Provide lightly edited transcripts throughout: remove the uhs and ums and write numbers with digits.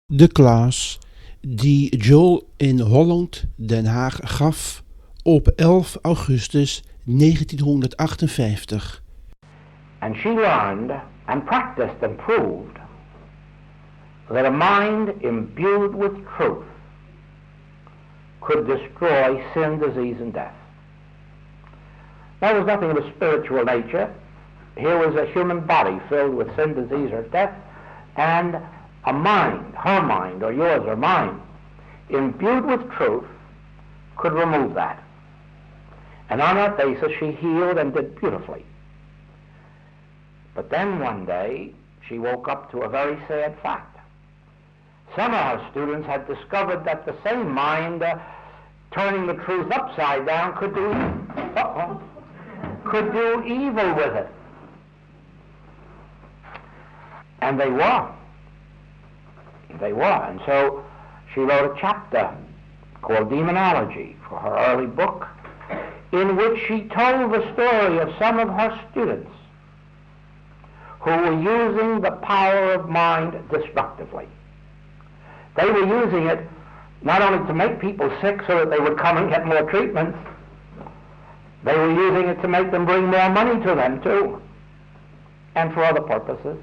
De klas die Joel in Holland, Den Haag gaf op 11 augustus 1958. And she learned and practiced and proved that a mind imbued with truth could destroy sin, disease, and death. There was nothing of a spiritual nature. Here was a human body filled with sin, disease, or death, and a mind, her mind, or yours or mine, imbued with truth, could remove that. And on that basis she healed and did beautifully. But then one day she woke up to a very sad fact. Some of her students had discovered that the same mind, turning the truth upside down, could do evil with it. And they were. And so she wrote a chapter called Demonology for her early book, in which she told the story of some of her students who were using the power of mind destructively. They were using it not only to make people sick so that they would come and get more treatments, they were using it to make them bring more money to them too, and for other purposes.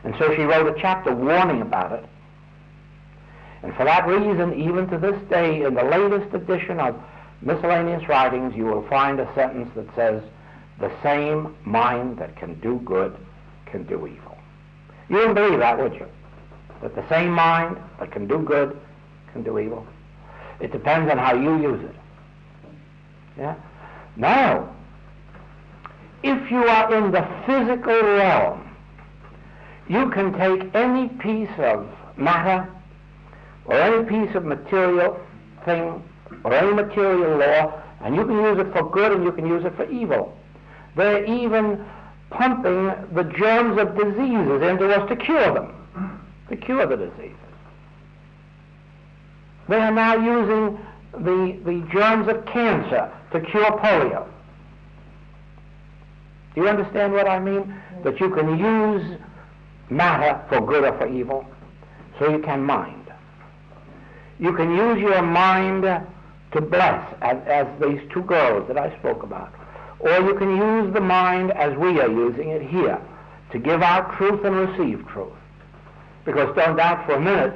And so she wrote a chapter warning about it. And for that reason, even to this day, in the latest edition of Miscellaneous Writings, you will find a sentence that says, the same mind that can do good can do evil. You wouldn't believe that, would you? That the same mind that can do good can do evil. It depends on how you use it. Yeah? Now, if you are in the physical realm, you can take any piece of matter or any piece of material thing or any material law, and you can use it for good and you can use it for evil. They're even pumping the germs of diseases into us to cure them, to cure the diseases. They are now using the germs of cancer to cure polio. Do you understand what I mean? That you can use matter for good or for evil, so you can mind. You can use your mind to bless, as these two girls that I spoke about. Or you can use the mind as we are using it here, to give out truth and receive truth. Because don't doubt for a minute,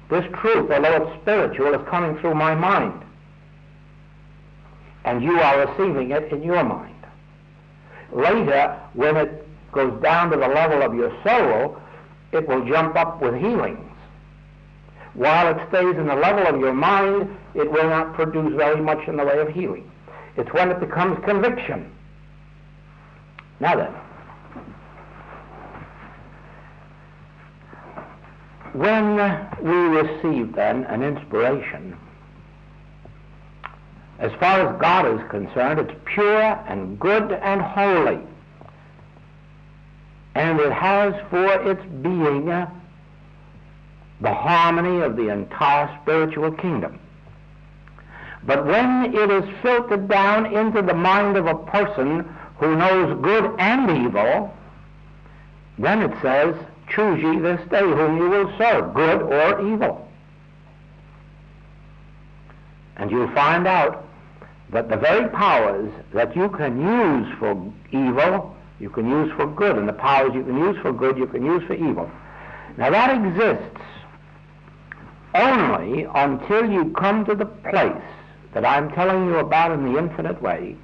this truth, although it's spiritual, is coming through my mind. And you are receiving it in your mind. Later, when it goes down to the level of your soul, it will jump up with healings. While it stays in the level of your mind, it will not produce very much in the way of healing. It's when it becomes conviction. Now then, when we receive then an inspiration, as far as God is concerned, it's pure and good and holy. And it has for its being the harmony of the entire spiritual kingdom. But when it is filtered down into the mind of a person who knows good and evil, then it says, choose ye this day whom you will serve, good or evil. And you'll find out that the very powers that you can use for evil, you can use for good, and the powers you can use for good, you can use for evil. Now that exists only until you come to the place that I'm telling you about in the infinite way,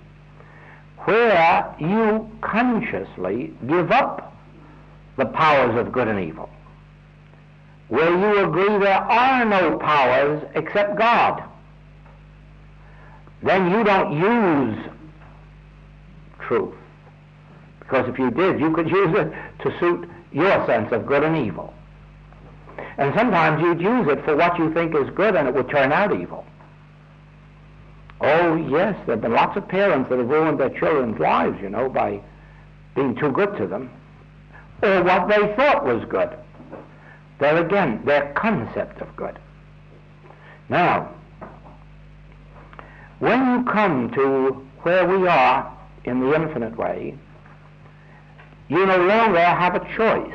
where you consciously give up the powers of good and evil, where you agree there are no powers except God. Then you don't use truth. Because if you did, you could use it to suit your sense of good and evil. And sometimes you'd use it for what you think is good and it would turn out evil. Oh yes, there have been lots of parents that have ruined their children's lives, by being too good to them. Or what they thought was good. There again, their concept of good. Now, when you come to where we are in the infinite way, you no longer have a choice.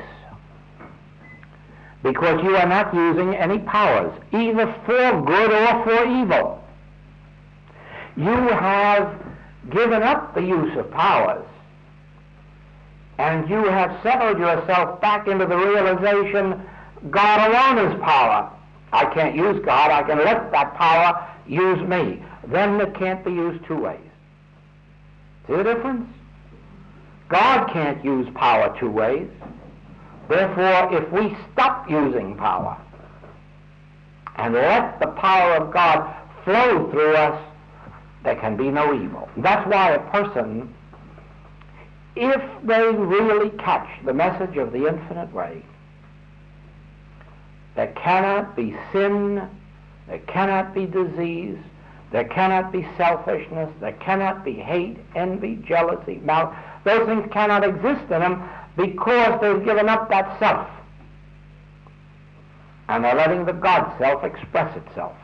because you are not using any powers, either for good or for evil. You have given up the use of powers, and you have settled yourself back into the realization God alone is power. I can't use God. I can let that power use me. Then it can't be used two ways. See the difference? God can't use power two ways. Therefore, if we stop using power and let the power of God flow through us, there can be no evil. That's why a person, if they really catch the message of the infinite way, there cannot be sin, there cannot be disease, there cannot be selfishness, there cannot be hate, envy, jealousy, malice. Those things cannot exist in them because they've given up that self. And they're letting the God self express itself.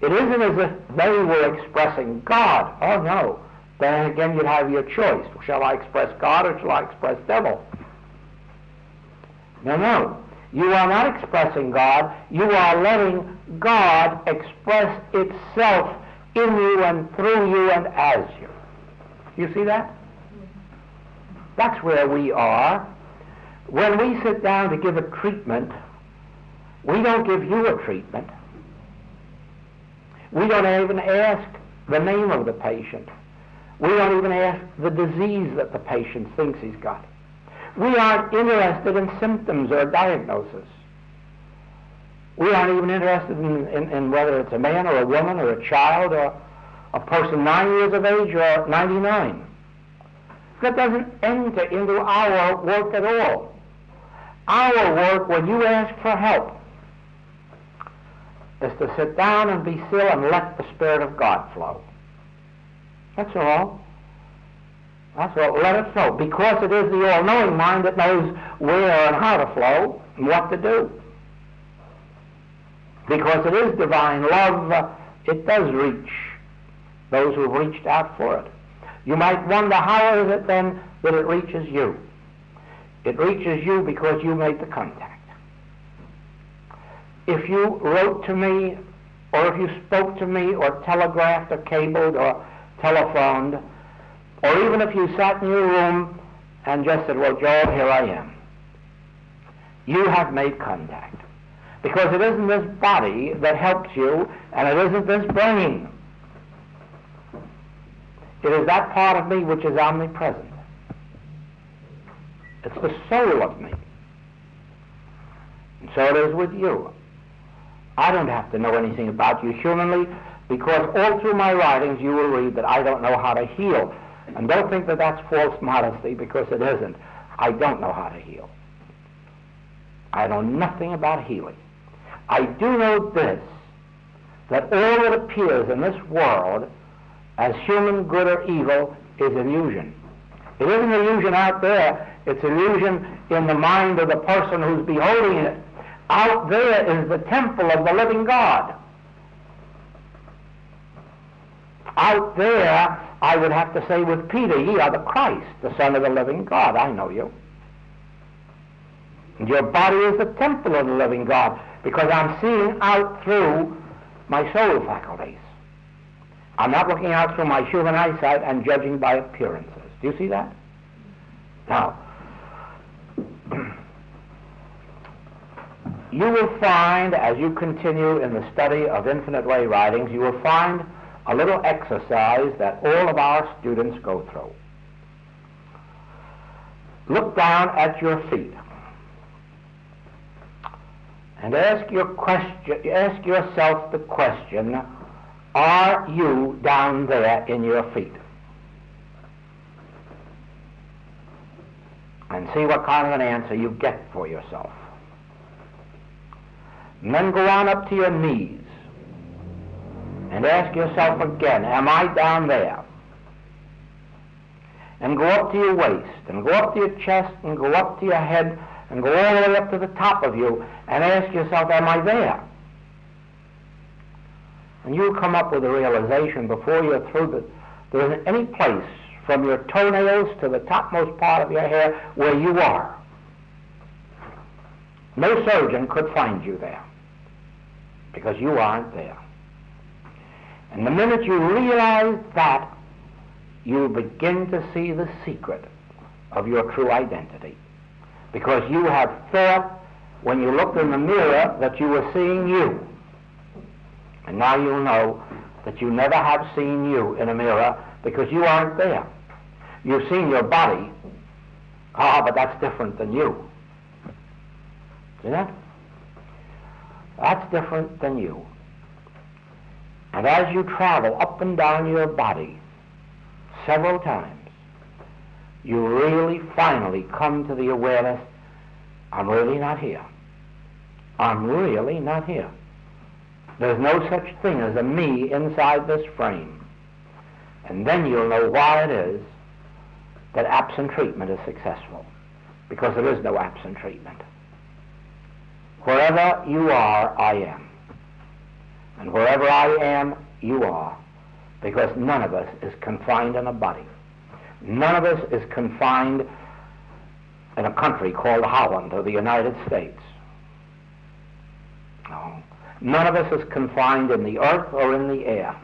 It isn't as if they were expressing God. Oh no. Then again you'd have your choice. Shall I express God or shall I express devil? No. You are not expressing God. You are letting God express itself in you and through you and as you. You see that? That's where we are. When we sit down to give a treatment, we don't give you a treatment. We don't even ask the name of the patient. We don't even ask the disease that the patient thinks he's got. We aren't interested in symptoms or diagnosis. We aren't even interested in whether it's a man or a woman or a child or a person 9 years of age or 99. That doesn't enter into our work at all. Our work, when you ask for help, is to sit down and be still and let the Spirit of God flow. That's all. That's all. Let it flow. Because it is the all-knowing mind that knows where and how to flow and what to do. Because it is divine love, it does reach those who have reached out for it. You might wonder, how is it then that it reaches you? It reaches you because you made the contact. If you wrote to me, or if you spoke to me, or telegraphed, or cabled, or telephoned, or even if you sat in your room and just said, well, Joel, here I am, you have made contact. Because it isn't this body that helps you, and it isn't this brain. It is that part of me which is omnipresent. It's the soul of me. And so it is with you. I don't have to know anything about you humanly, because all through my writings you will read that I don't know how to heal. And don't think that that's false modesty, because it isn't. I don't know how to heal. I know nothing about healing. I do know this, that all that appears in this world as human good or evil is illusion. It isn't illusion out there, it's illusion in the mind of the person who's beholding it. Out there is the temple of the living God. Out there, I would have to say with Peter, ye are the Christ, the Son of the living God. I know you. And your body is the temple of the living God, because I'm seeing out through my soul faculties. I'm not looking out through my human eyesight and judging by appearances. Do you see that? Now, you will find, as you continue in the study of Infinite Way writings, you will find a little exercise that all of our students go through. Look down at your feet and ask yourself the question, are you down there in your feet? And see what kind of an answer you get for yourself. And then go on up to your knees and ask yourself again, am I down there? And go up to your waist, and go up to your chest, and go up to your head, and go all the way up to the top of you, and ask yourself, am I there? And you'll come up with a realization before you're through that there isn't any place from your toenails to the topmost part of your hair where you are. No surgeon could find you there because you aren't there. And the minute you realize that, you begin to see the secret of your true identity. Because you have thought when you looked in the mirror that you were seeing you. And now you'll know that you never have seen you in a mirror because you aren't there. You've seen your body. But that's different than you. See that? That's different than you. And as you travel up and down your body several times, you really finally come to the awareness, I'm really not here. I'm really not here. There's no such thing as a me inside this frame. And then you'll know why it is that absent treatment is successful. Because there is no absent treatment. Wherever you are, I am. And wherever I am, you are. Because none of us is confined in a body. None of us is confined in a country called Holland or the United States. No. None of us is confined in the earth or in the air.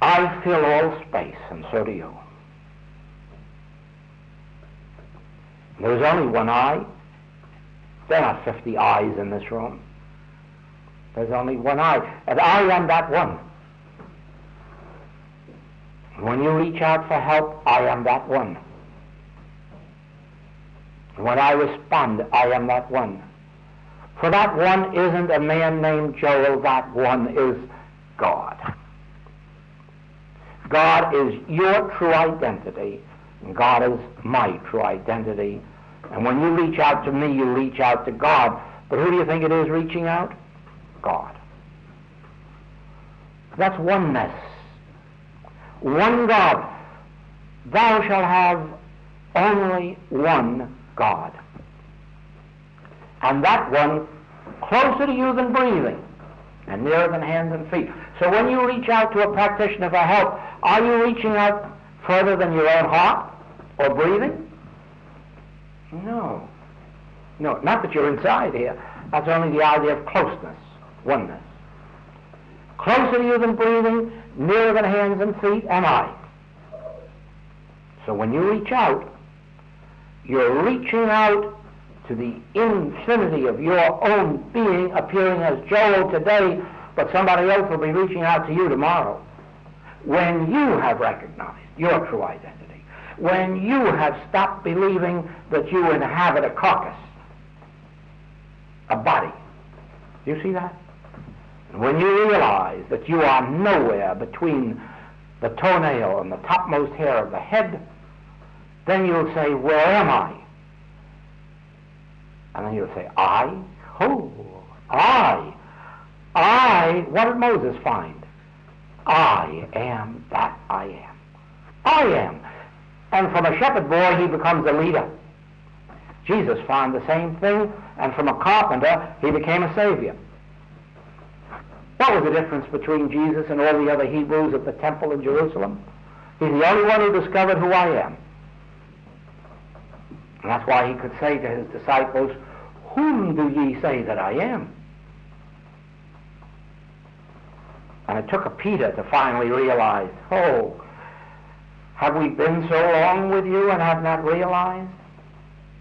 I fill all space, and so do you. There's only one eye. There are not 50 eyes in this room. There's only one eye, and I am that one. When you reach out for help, I am that one. When I respond, I am that one. For that one isn't a man named Joel, that one is God. God is your true identity, and God is my true identity. And when you reach out to me, you reach out to God. But who do you think it is reaching out? God. That's oneness. One God. Thou shalt have only one God. And that one closer to you than breathing and nearer than hands and feet. So when you reach out to a practitioner for help, are you reaching out further than your own heart or breathing? No. No, not that you're inside here. That's only the idea of closeness, oneness. Closer to you than breathing, nearer than hands and feet, am I. So when you reach out, you're reaching out to the infinity of your own being, appearing as Joel today, but somebody else will be reaching out to you tomorrow. When you have recognized your true identity, when you have stopped believing that you inhabit a carcass, a body. Do you see that? And when you realize that you are nowhere between the toenail and the topmost hair of the head, then you'll say, where am I? And then you'll say, I? Who? I. What did Moses find? I am that I am. I am. And from a shepherd boy, he becomes a leader. Jesus found the same thing, and from a carpenter, he became a savior. What was the difference between Jesus and all the other Hebrews at the temple in Jerusalem? He's the only one who discovered who I am. And that's why he could say to his disciples, whom do ye say that I am? And it took a Peter to finally realize, oh, have we been so long with you and have not realized?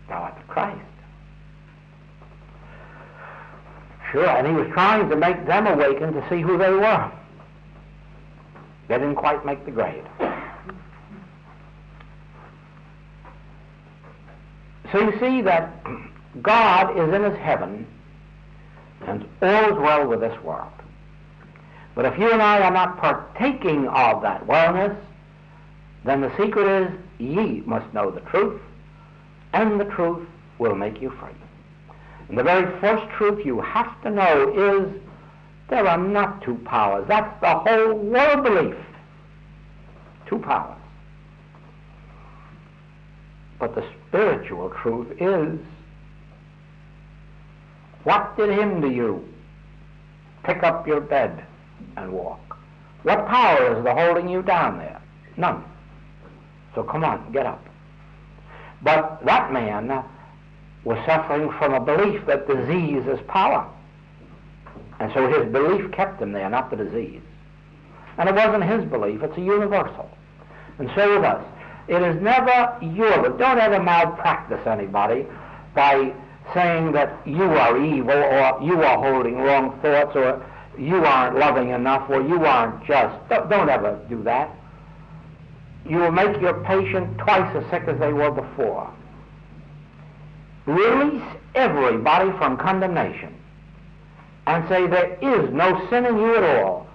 Thou art the Christ. Sure, and he was trying to make them awaken to see who they were. They didn't quite make the grade. So you see that God is in his heaven, and all is well with this world. But if you and I are not partaking of that wellness, then the secret is, ye must know the truth, and the truth will make you free. And the very first truth you have to know is there are not two powers. That's the whole world belief. Two powers. But the spiritual truth is, what did hinder you? Pick up your bed and walk. What power is the holding you down there? None. So come on, get up. But that man was suffering from a belief that disease is power. And so his belief kept him there, not the disease. And it wasn't his belief, it's a universal. And so with us, it is never your belief. Don't ever malpractice anybody by saying that you are evil, or you are holding wrong thoughts, or you aren't loving enough, or you aren't just. Don't ever do that. You will make your patient twice as sick as they were before. Release everybody from condemnation and say, there is no sin in you at all.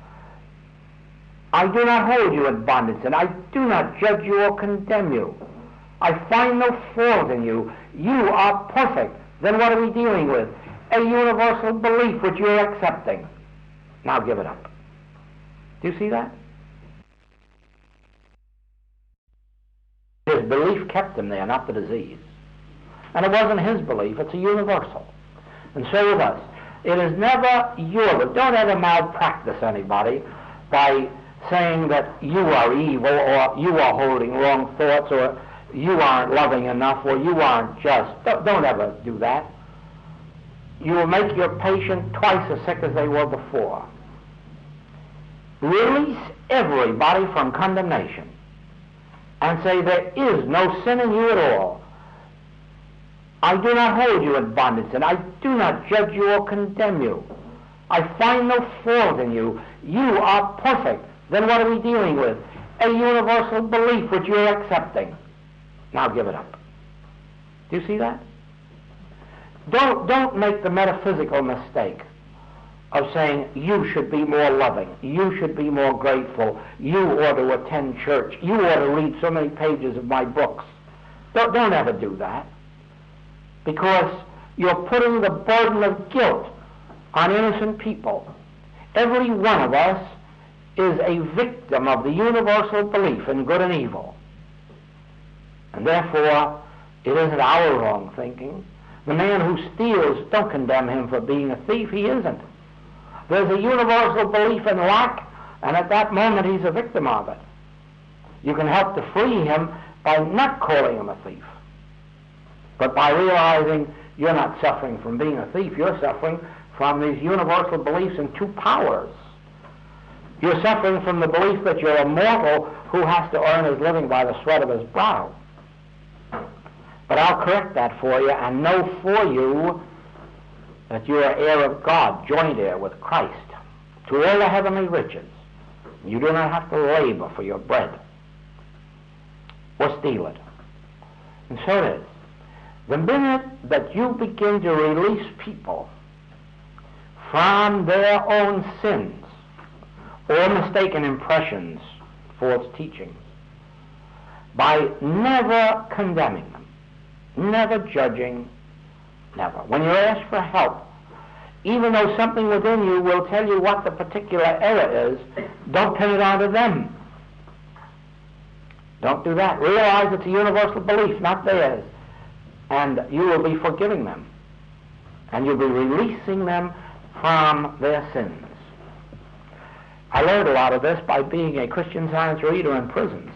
I do not hold you in bondage, and I do not judge you or condemn you. I find no fault in you. You are perfect. Then what are we dealing with? A universal belief which you're accepting. Now give it up. Do you see that? His belief kept him there, not the disease. And it wasn't his belief, it's a universal. And so with us, it is never your belief. Don't ever malpractice anybody by saying that you are evil, or you are holding wrong thoughts, or you aren't loving enough, or you aren't just. Don't ever do that. You will make your patient twice as sick as they were before. Release everybody from condemnation and say, there is no sin in you at all. I do not hold you in bondage, and I do not judge you or condemn you. I find no fault in you. You are perfect. Then what are we dealing with? A universal belief which you're accepting. Now give it up. Do you see that? Don't make the metaphysical mistake of saying you should be more loving, you should be more grateful, you ought to attend church, you ought to read so many pages of my books. Don't ever do that, because you're putting the burden of guilt on innocent people. Every one of us is a victim of the universal belief in good and evil. And therefore, it isn't our wrong thinking. The man who steals, don't condemn him for being a thief. He isn't. There's a universal belief in lack, and at that moment he's a victim of it. You can help to free him by not calling him a thief, but by realizing you're not suffering from being a thief. You're suffering from these universal beliefs in two powers. You're suffering from the belief that you're a mortal who has to earn his living by the sweat of his brow. But I'll correct that for you and know for you that you are heir of God, joint heir with Christ, to all the heavenly riches. You do not have to labor for your bread or steal it. And so it is. The minute that you begin to release people from their own sins or mistaken impressions, false teachings, by never condemning them, never judging, never. When you're asked for help, even though something within you will tell you what the particular error is, don't pin it onto them. Don't do that. Realize it's a universal belief, not theirs. And you will be forgiving them. And you'll be releasing them from their sins. I learned a lot of this by being a Christian Science reader in prisons.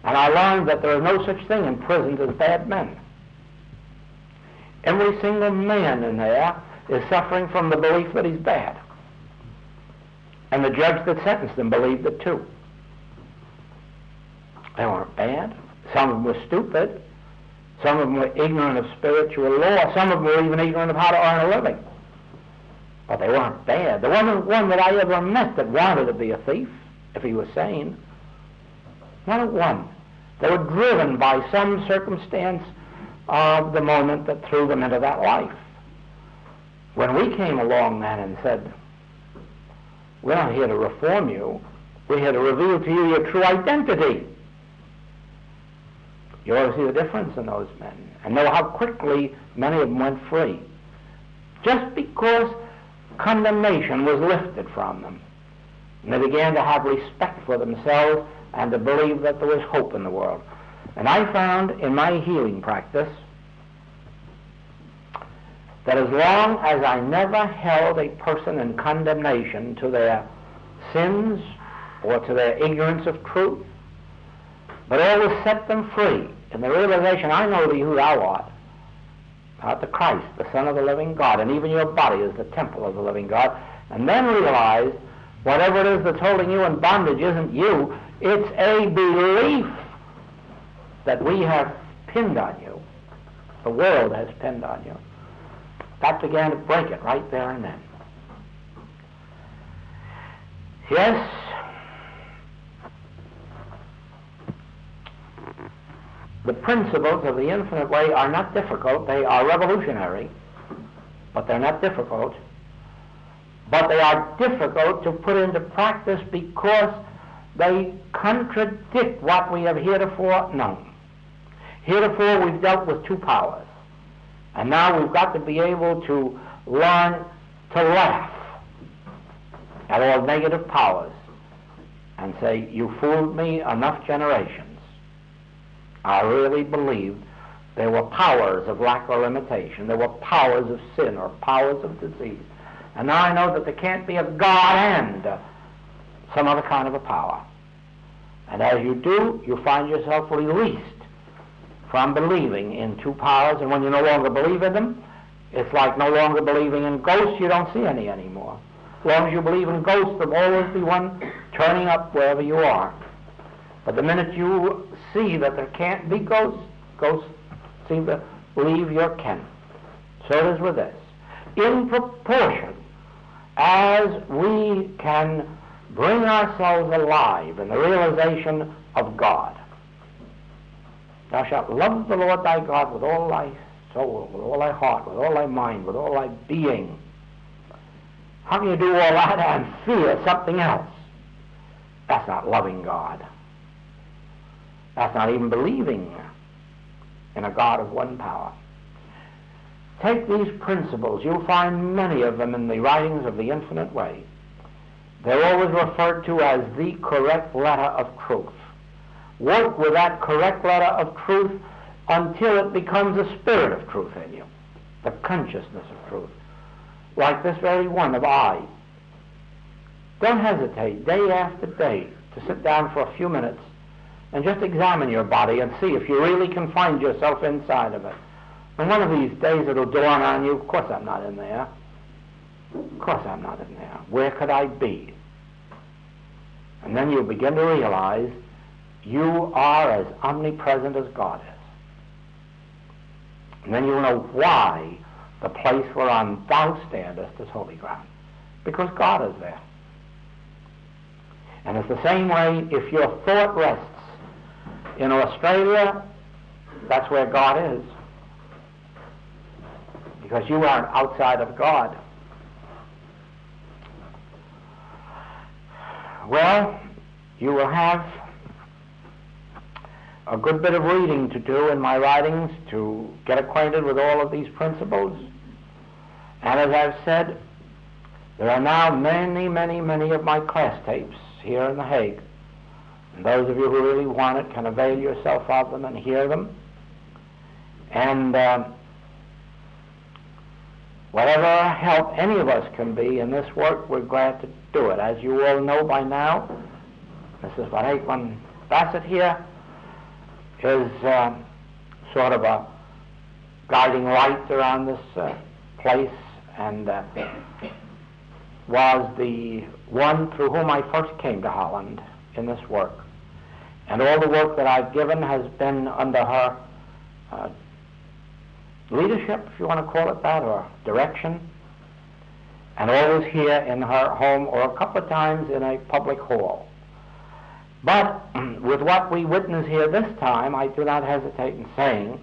And I learned that there is no such thing in prisons as bad men. Every single man in there is suffering from the belief that he's bad. And the judge that sentenced him believed it too. They weren't bad. Some of them were stupid. Some of them were ignorant of spiritual law. Some of them were even ignorant of how to earn a living. But they weren't bad. There wasn't one that I ever met that wanted to be a thief, if he was sane. Not one. They were driven by some circumstance of the moment that threw them into that life. When we came along then and said, we're not here to reform you, we're here to reveal to you your true identity. You ought to see the difference in those men and know how quickly many of them went free. Just because condemnation was lifted from them. And they began to have respect for themselves and to believe that there was hope in the world. And I found in my healing practice that as long as I never held a person in condemnation to their sins or to their ignorance of truth, but always set them free in the realization, I know thee who thou art, to Christ, the Son of the living God, and even your body is the temple of the living God, and then realize whatever it is that's holding you in bondage isn't you, it's a belief that we have pinned on you. The world has pinned on you. That began to break it right there and then. Yes, the principles of the infinite way are not difficult. They are revolutionary, but they're not difficult. But they are difficult to put into practice because they contradict what we have heretofore known. Heretofore we've dealt with two powers, and now we've got to be able to learn to laugh at all negative powers and say, you fooled me enough generations. I really believed there were powers of lack or limitation. There were powers of sin or powers of disease. And now I know that there can't be a God and some other kind of a power. And as you do, you find yourself released from believing in two powers. And when you no longer believe in them, it's like no longer believing in ghosts. You don't see any anymore. As long as you believe in ghosts, there'll always be one turning up wherever you are. But the minute you see that there can't be ghosts, ghosts seem to leave your ken. So it is with this. In proportion as we can bring ourselves alive in the realization of God. Thou shalt love the Lord thy God with all thy soul, with all thy heart, with all thy mind, with all thy being. How can you do all that and fear something else? That's not loving God. That's not even believing in a God of one power. Take these principles. You'll find many of them in the writings of the Infinite Way. They're always referred to as the correct letter of truth. Work with that correct letter of truth until it becomes a spirit of truth in you, the consciousness of truth, like this very one of I. Don't hesitate day after day to sit down for a few minutes and just examine your body and see if you really can find yourself inside of it. And one of these days it'll dawn on you, of course I'm not in there. Of course I'm not in there. Where could I be? And then you'll begin to realize you are as omnipresent as God is. And then you'll know why the place whereon thou standest is holy ground. Because God is there. And it's the same way if your thought rests in Australia, that's where God is. Because you aren't outside of God. Well, you will have a good bit of reading to do in my writings to get acquainted with all of these principles. And as I've said, there are now many, many, many of my class tapes here in The Hague. And those of you who really want it can avail yourself of them and hear them. And whatever help any of us can be in this work, we're glad to do it. As you all know by now, Mrs. Van Aikman Bassett here is sort of a guiding light around this place, and was the one through whom I first came to Holland in this work. And all the work that I've given has been under her leadership, if you want to call it that, or direction, and always here in her home or a couple of times in a public hall. But with what we witness here this time, I do not hesitate in saying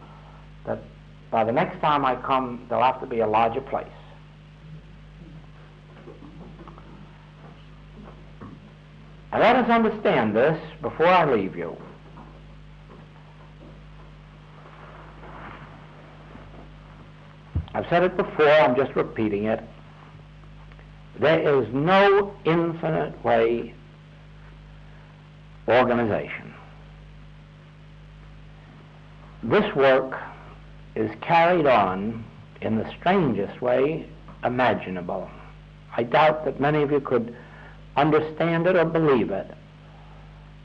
that by the next time I come, there'll have to be a larger place. And let us understand this before I leave you. I've said it before, I'm just repeating it. There is no infinite way organization. This work is carried on in the strangest way imaginable. I doubt that many of you could understand it or believe it.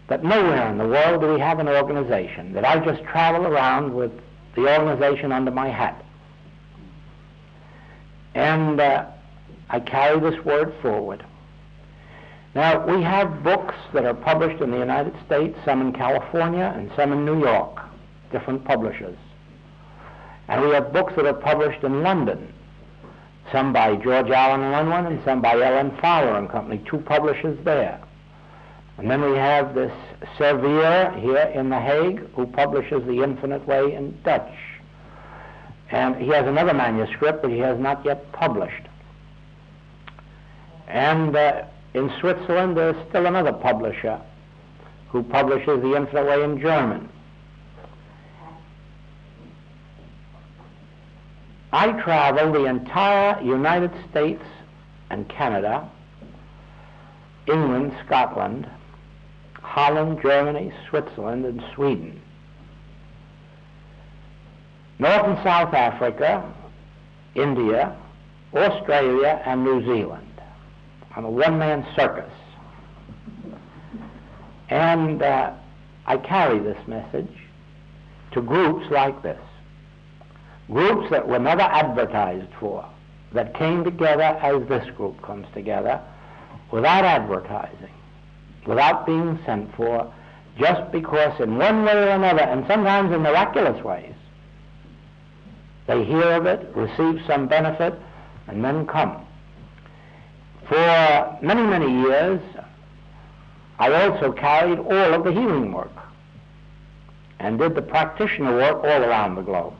That nowhere in the world do we have an organization, that I just travel around with the organization under my hat. And I carry this word forward. Now, we have books that are published in the United States, some in California and some in New York, different publishers. And we have books that are published in London, some by George Allen and Unwin and some by Ellen Fowler and Company, two publishers there. And then we have this Servier here in The Hague, who publishes The Infinite Way in Dutch. And he has another manuscript, but he has not yet published. And in Switzerland, there's still another publisher who publishes The Infinite Way in German. I travel the entire United States and Canada, England, Scotland, Holland, Germany, Switzerland, and Sweden. North and South Africa, India, Australia, and New Zealand on a one-man circus. And I carry this message to groups like this. Groups that were never advertised for, that came together as this group comes together, without advertising, without being sent for, just because in one way or another, and sometimes in miraculous ways, they hear of it, receive some benefit, and then come. For many, many years, I also carried all of the healing work and did the practitioner work all around the globe.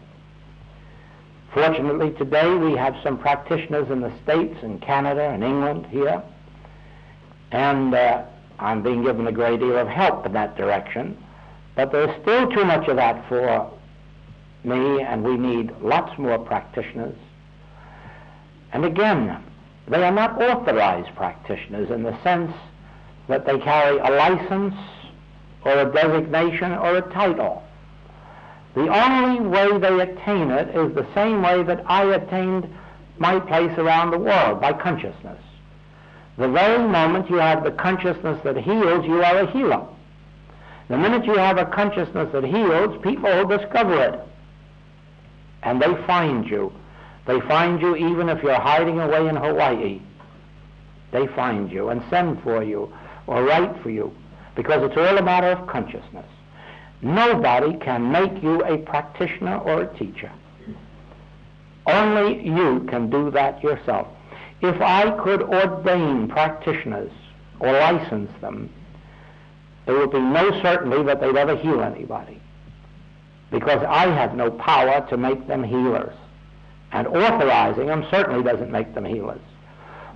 Fortunately, today we have some practitioners in the States and Canada and England here, and I'm being given a great deal of help in that direction, but there's still too much of that for me, and we need lots more practitioners. And again, they are not authorized practitioners in the sense that they carry a license or a designation or a title. The only way they attain it is the same way that I attained my place around the world, by consciousness. The very moment you have the consciousness that heals, you are a healer. The minute you have a consciousness that heals, people will discover it. And they find you. They find you even if you're hiding away in Hawaii. They find you and send for you or write for you, because it's all a matter of consciousness. Nobody can make you a practitioner or a teacher. Only you can do that yourself. If I could ordain practitioners or license them, there would be no certainty that they'd ever heal anybody, because I have no power to make them healers. And authorizing them certainly doesn't make them healers.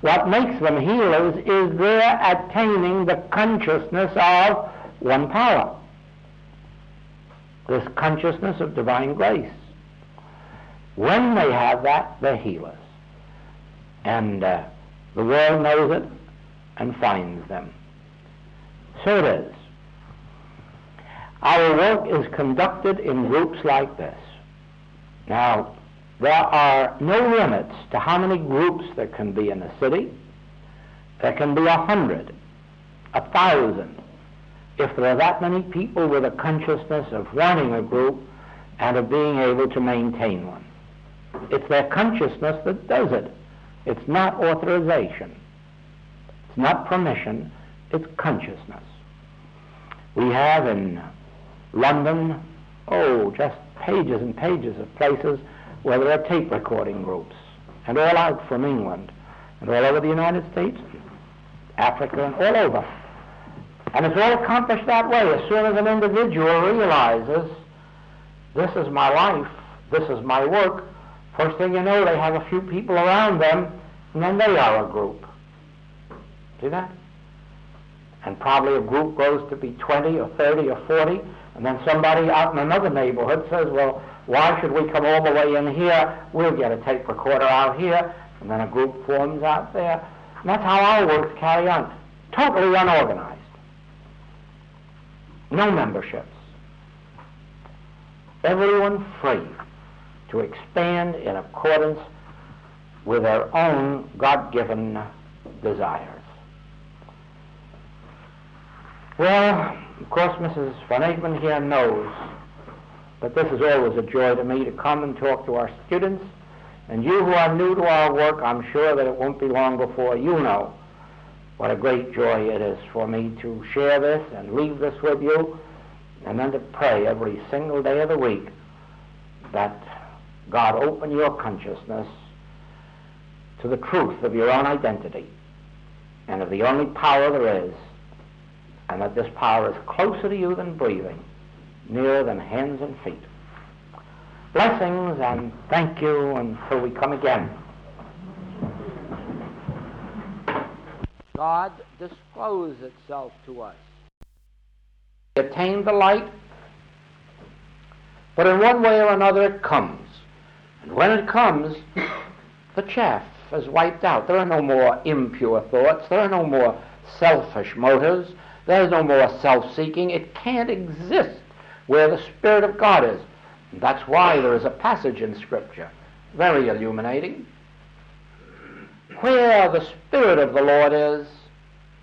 What makes them healers is their attaining the consciousness of one power, this consciousness of divine grace. When they have that, they're healers. And the world knows it and finds them. So it is. Our work is conducted in groups like this. Now, there are no limits to how many groups there can be in a city. There can be 100, 1,000. If there are that many people with a consciousness of wanting a group and of being able to maintain one. It's their consciousness that does it. It's not authorization. It's not permission. It's consciousness. We have in London, just pages and pages of places where there are tape recording groups, and all out from England, and all over the United States, Africa, and all over. And it's all accomplished that way. As soon as an individual realizes, this is my life, this is my work, first thing you know, they have a few people around them, and then they are a group. See that? And probably a group grows to be 20 or 30 or 40, and then somebody out in another neighborhood says, well, why should we come all the way in here? We'll get a tape recorder out here, and then a group forms out there. And that's how our works carry on. Totally unorganized. No memberships. Everyone free to expand in accordance with their own God-given desires. Well, of course, Mrs. Van Egmond here knows that this is always a joy to me to come and talk to our students And you who are new to our work, I'm sure that it won't be long before you know what a great joy it is for me to share this and leave this with you, and then to pray every single day of the week that God open your consciousness to the truth of your own identity and of the only power there is, and that this power is closer to you than breathing, nearer than hands and feet. Blessings and thank you until we come again. God disclosed itself to us. We attained the light, but in one way or another it comes. And when it comes, the chaff is wiped out. There are no more impure thoughts. There are no more selfish motives. There is no more self-seeking. It can't exist where the Spirit of God is. And that's why there is a passage in Scripture, very illuminating. Where the Spirit of the Lord is,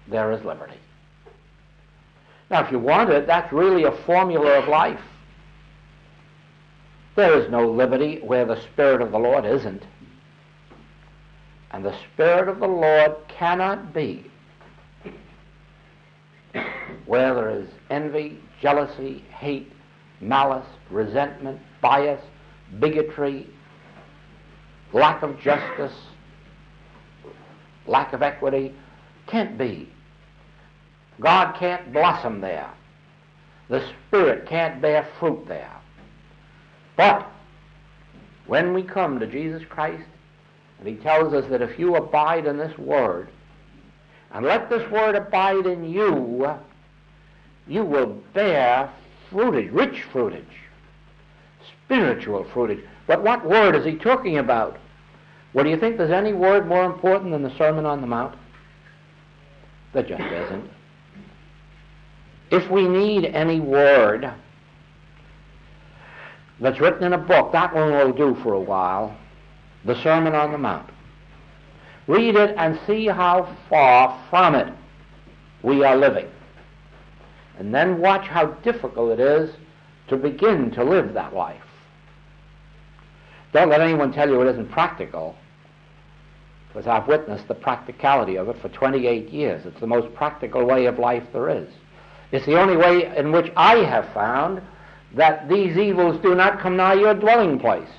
there is liberty. Now, if you want it, that's really a formula of life. There is no liberty where the Spirit of the Lord isn't. And the Spirit of the Lord cannot be where there is envy, jealousy, hate, malice, resentment, bias, bigotry, lack of justice, lack of equity. Can't be. God can't blossom there. The Spirit can't bear fruit there. But when we come to Jesus Christ, and He tells us that if you abide in this Word, and let this Word abide in you, you will bear fruitage, rich fruitage, spiritual fruitage. But what word is He talking about? Well, do you think there's any word more important than the Sermon on the Mount? There just isn't. If we need any word that's written in a book, that one will do for a while, the Sermon on the Mount. Read it and see how far from it we are living. And then watch how difficult it is to begin to live that life. Don't let anyone tell you it isn't practical, because I've witnessed the practicality of it for 28 years. It's the most practical way of life there is. It's the only way in which I have found that these evils do not come nigh your dwelling place.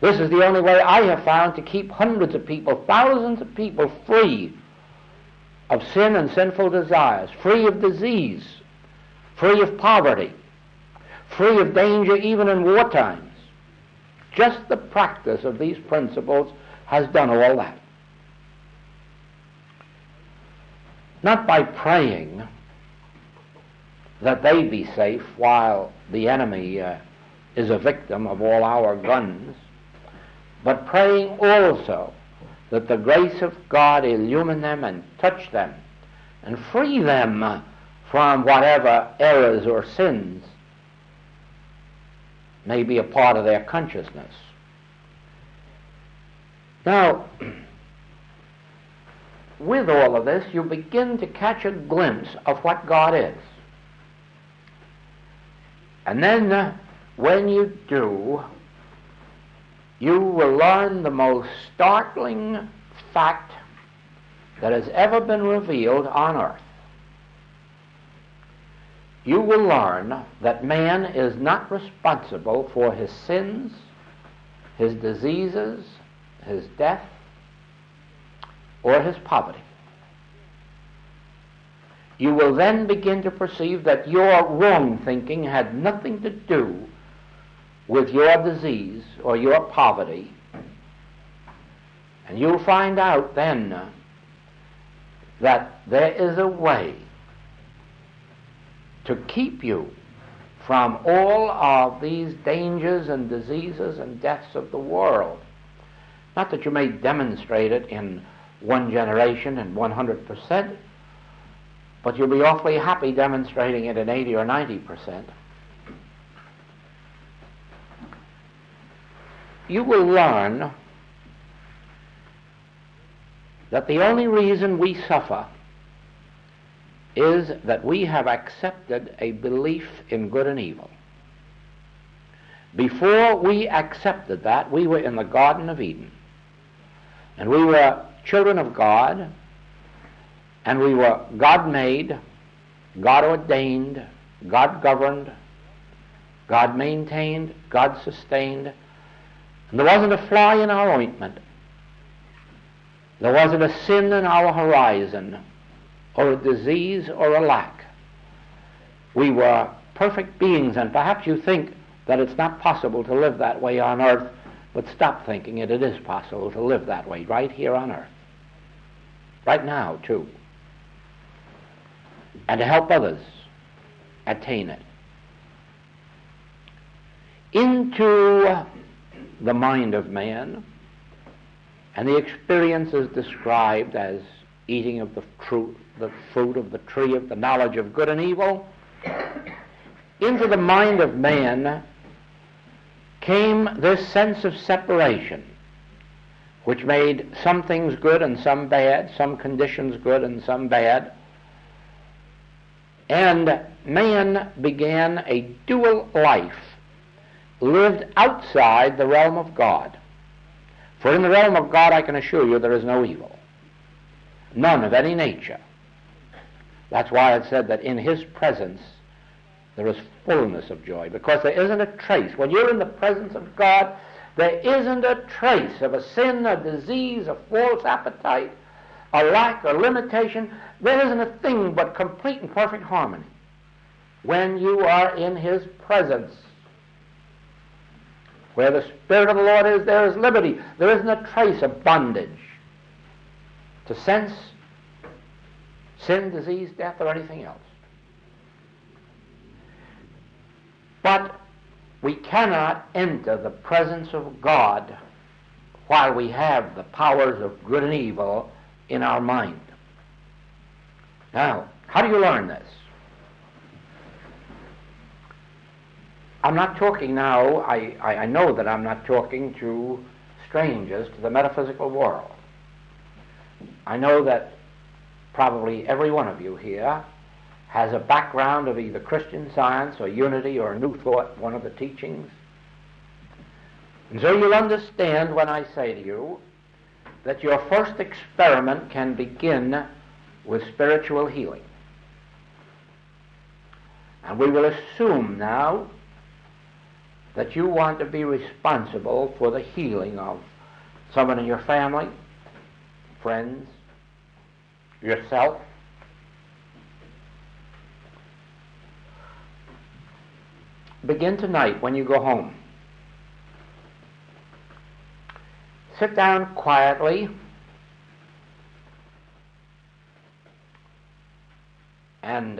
This is the only way I have found to keep hundreds of people, thousands of people free of sin and sinful desires, free of disease, free of poverty, free of danger even in war times. Just the practice of these principles has done all that. Not by praying that they be safe while the enemy is a victim of all our guns, but praying also that the grace of God illumine them and touch them and free them from whatever errors or sins may be a part of their consciousness. Now, with all of this, you begin to catch a glimpse of what God is. And then, when you do, you will learn the most startling fact that has ever been revealed on earth. You will learn that man is not responsible for his sins, his diseases, his death, or his poverty. You will then begin to perceive that your wrong thinking had nothing to do with your disease or your poverty. And you'll find out then that there is a way to keep you from all of these dangers and diseases and deaths of the world. Not that you may demonstrate it in one generation and 100%, but you'll be awfully happy demonstrating it in 80 or 90%. You will learn that the only reason we suffer is that we have accepted a belief in good and evil. Before we accepted that, we were in the Garden of Eden. And we were children of God, and we were God-made, God-ordained, God-governed, God-maintained, God-sustained. And there wasn't a fly in our ointment. There wasn't a sin in our horizon, or a disease or a lack. We were perfect beings, and perhaps you think that it's not possible to live that way on earth, but stop thinking it. It is possible to live that way right here on earth. Right now, too. And to help others attain it. Into the mind of man, and the experience is described as eating of the fruit of the tree of the knowledge of good and evil. Into the mind of man came this sense of separation, which made some things good and some bad, some conditions good and some bad. And man began a dual life, lived outside the realm of God. For in the realm of God, I can assure you, there is no evil. None of any nature. That's why it said that in His presence there is fullness of joy, because there isn't a trace. When you're in the presence of God, there isn't a trace of a sin, a disease, a false appetite, a lack or limitation. There isn't a thing but complete and perfect harmony when you are in His presence. Where the Spirit of the Lord is, there is liberty. There isn't a trace of bondage to sense, sin, disease, death, or anything else. But we cannot enter the presence of God while we have the powers of good and evil in our mind. Now, how do you learn this? I'm not talking now, I know that I'm not talking to strangers to the metaphysical world. I know that probably every one of you here has a background of either Christian Science or Unity or New Thought, one of the teachings. And so you'll understand when I say to you that your first experiment can begin with spiritual healing. And we will assume now that you want to be responsible for the healing of someone in your family, friends, yourself. Begin tonight when you go home. Sit down quietly and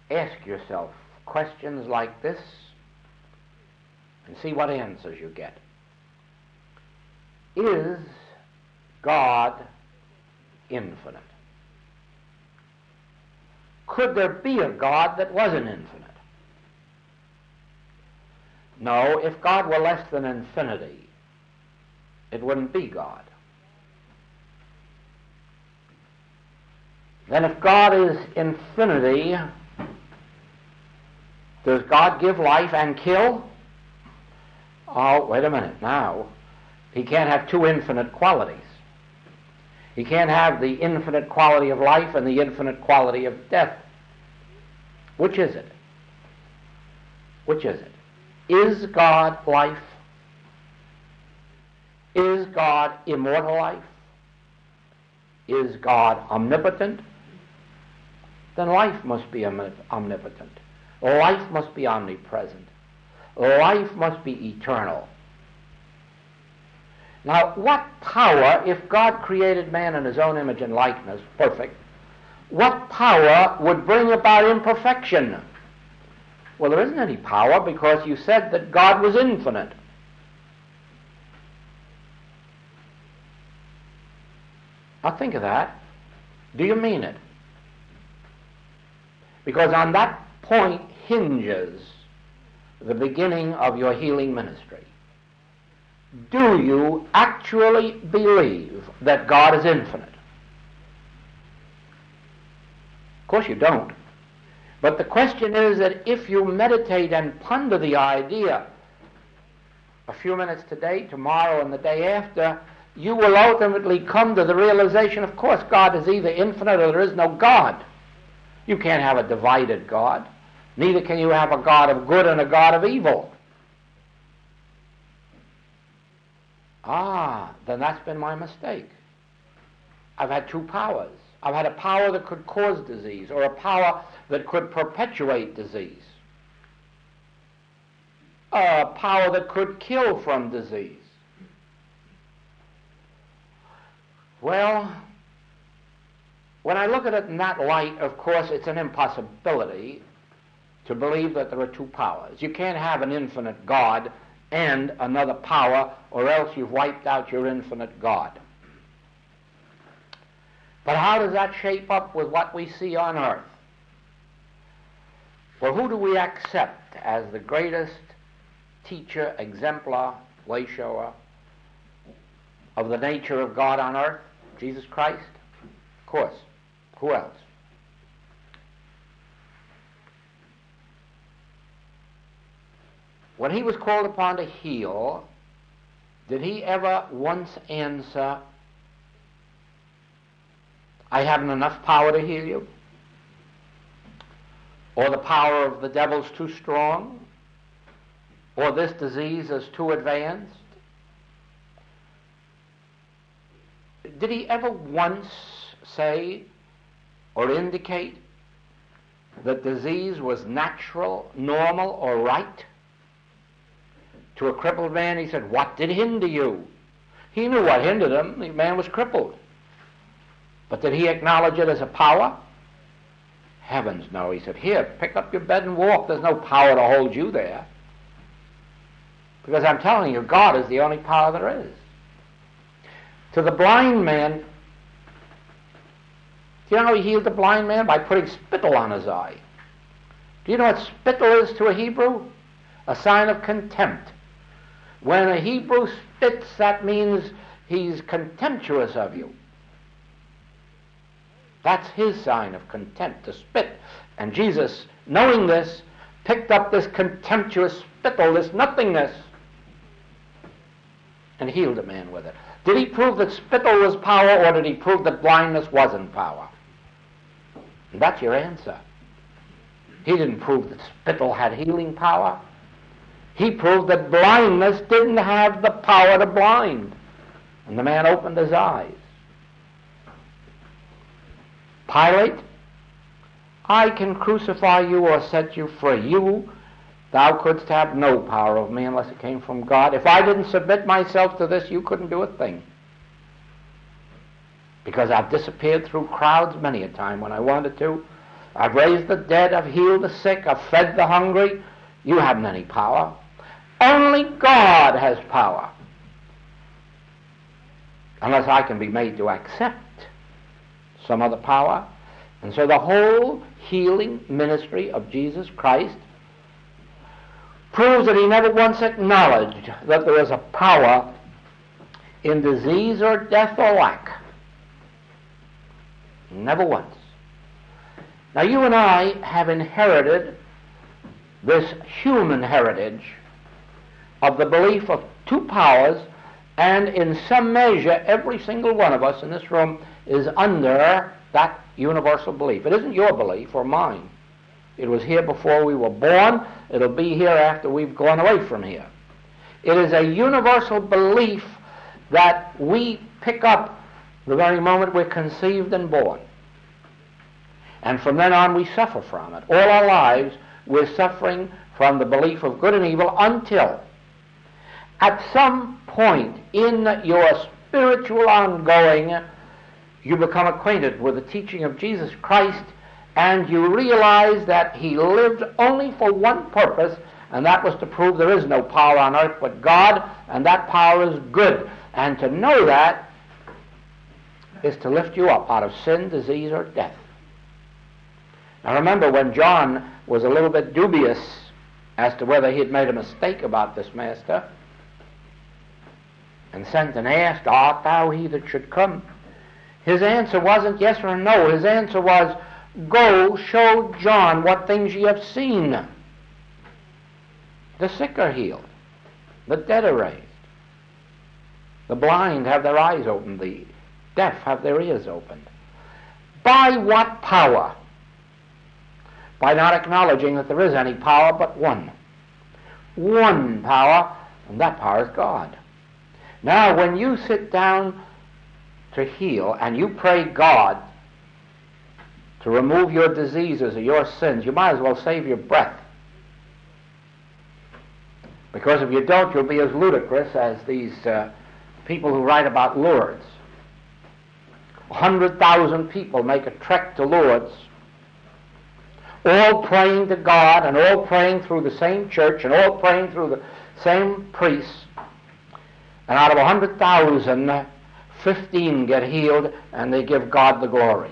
ask yourself questions like this and see what answers you get. Is God infinite? Could there be a God that wasn't infinite? No, if God were less than infinity, it wouldn't be God. Then if God is infinity, does God give life and kill? Oh, wait a minute now. He can't have two infinite qualities. He can't have the infinite quality of life and the infinite quality of death. Which is it? Which is it? Is God life? Is God immortal life? Is God omnipotent? Then life must be omnipotent. Life must be omnipresent. Life must be eternal. Now, what power, if God created man in His own image and likeness, perfect, what power would bring about imperfection? Well, there isn't any power because you said that God was infinite. Now think of that. Do you mean it? Because on that point hinges the beginning of your healing ministry. Do you actually believe that God is infinite? Of course you don't. But the question is that if you meditate and ponder the idea a few minutes today, tomorrow, and the day after, you will ultimately come to the realization, of course, God is either infinite or there is no God. You can't have a divided God. Neither can you have a God of good and a God of evil. Then that's been my mistake. I've had two powers. I've had a power that could cause disease, or a power that could perpetuate disease. A power that could kill from disease. Well, when I look at it in that light, of course, it's an impossibility to believe that there are two powers. You can't have an infinite God and another power, or else you've wiped out your infinite God. But how does that shape up with what we see on earth? Well, who do we accept as the greatest teacher, exemplar, way shower of the nature of God on earth? Jesus Christ? Of course. Who else? When he was called upon to heal, did he ever once answer, I haven't enough power to heal you? Or the power of the devil's too strong? Or this disease is too advanced? Did he ever once say or indicate that disease was natural, normal, or right? To a crippled man, he said, what did hinder you? He knew what hindered him. The man was crippled. But did he acknowledge it as a power? Heavens, no. He said, here, pick up your bed and walk. There's no power to hold you there. Because I'm telling you, God is the only power there is. To the blind man, do you know how he healed the blind man? By putting spittle on his eye. Do you know what spittle is to a Hebrew? A sign of contempt. When a Hebrew spits, that means he's contemptuous of you. That's his sign of contempt, to spit. And Jesus, knowing this, picked up this contemptuous spittle, this nothingness, and healed a man with it. Did he prove that spittle was power, or did he prove that blindness wasn't power? And that's your answer. He didn't prove that spittle had healing power. He proved that blindness didn't have the power to blind. And the man opened his eyes. Pilate, I can crucify you or set you free. Thou couldst have no power over me unless it came from God. If I didn't submit myself to this, you couldn't do a thing. Because I've disappeared through crowds many a time when I wanted to. I've raised the dead, I've healed the sick, I've fed the hungry. You haven't any power. Only God has power. Unless I can be made to accept some other power. And so the whole healing ministry of Jesus Christ proves that he never once acknowledged that there was a power in disease or death or lack. Never once. Now you and I have inherited this human heritage of the belief of two powers, and in some measure every single one of us in this room is under that universal belief. It isn't your belief or mine. It was here before we were born. It'll be here after we've gone away from here. It is a universal belief that we pick up the very moment we're conceived and born. And from then on we suffer from it. All our lives we're suffering from the belief of good and evil until at some point in your spiritual ongoing you become acquainted with the teaching of Jesus Christ, and you realize that he lived only for one purpose, and that was to prove there is no power on earth but God, and that power is good. And to know that is to lift you up out of sin, disease, or death. Now remember, when John was a little bit dubious as to whether he had made a mistake about this master, and sent and asked, art thou he that should come? His answer wasn't yes or no. His answer was, Go, show John what things ye have seen. The sick are healed. The dead are raised. The blind have their eyes opened. The deaf have their ears opened. By what power? By not acknowledging that there is any power but one. One power, and that power is God. Now, when you sit down to heal and you pray God to remove your diseases or your sins, you might as well save your breath. Because if you don't, you'll be as ludicrous as these people who write about Lourdes. 100,000 people make a trek to Lourdes, all praying to God and all praying through the same church and all praying through the same priests. And out of 100,000, 15 get healed and they give God the glory.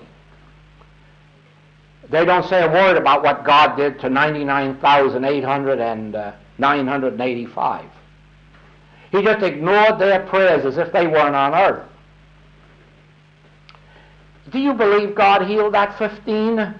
They don't say a word about what God did to 99,985. He just ignored their prayers as if they weren't on earth. Do you believe God healed that 15?